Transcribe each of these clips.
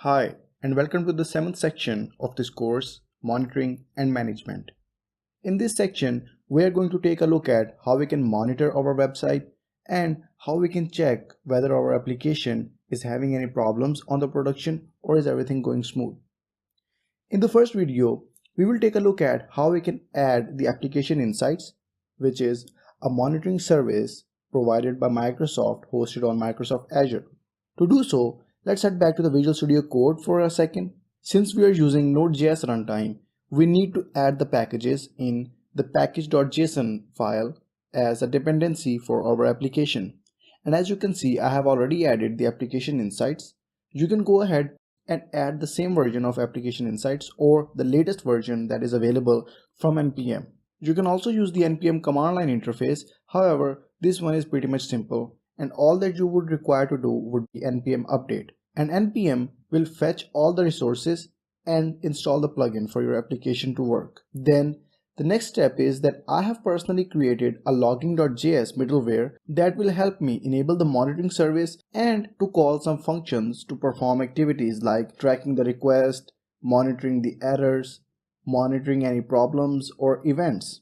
Hi, and welcome to the 7th section of this course, Monitoring and Management. In this section, we are going to take a look at how we can monitor our website and how we can check whether our application is having any problems on the production or is everything going smooth. In the first video, we will take a look at how we can add the application insights, which is a monitoring service provided by Microsoft hosted on Microsoft Azure. To do so, let's head back to the Visual Studio Code for a second. Since we are using Node.js runtime, we need to add the packages in the package.json file as a dependency for our application. And as you can see, I have already added the application insights. You can go ahead and add the same version of application insights or the latest version that is available from npm. You can also use the npm command line interface. However, this one is pretty much simple, and all that you would require to do would be npm update, and npm will fetch all the resources and install the plugin for your application to work. Then the next step is that I have personally created a logging.js middleware that will help me enable the monitoring service and to call some functions to perform activities like tracking the request, monitoring the errors, monitoring any problems or events.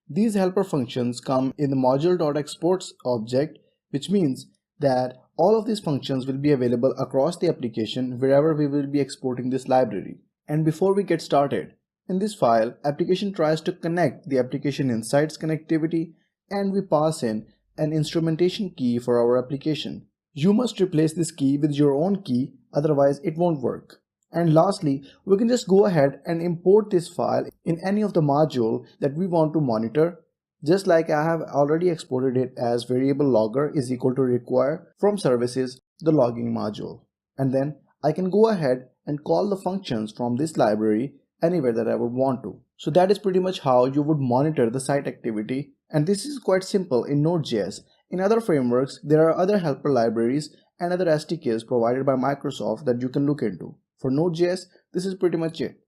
These helper functions come in the module.exports object, which means that all of these functions will be available across the application wherever we will be exporting this library. And before we get started, in this file, application tries to connect the application insights connectivity, and we pass in an instrumentation key for our application. You must replace this key with your own key, otherwise it won't work. And lastly, we can just go ahead and import this file in any of the module that we want to monitor, just like I have already exported it as variable logger is equal to require from services the logging module. And then I can go ahead and call the functions from this library anywhere that I would want to. So that is pretty much how you would monitor the site activity, and this is quite simple in Node.js. In other frameworks, there are other helper libraries and other SDKs provided by Microsoft that you can look into. For Node.js, this is pretty much it.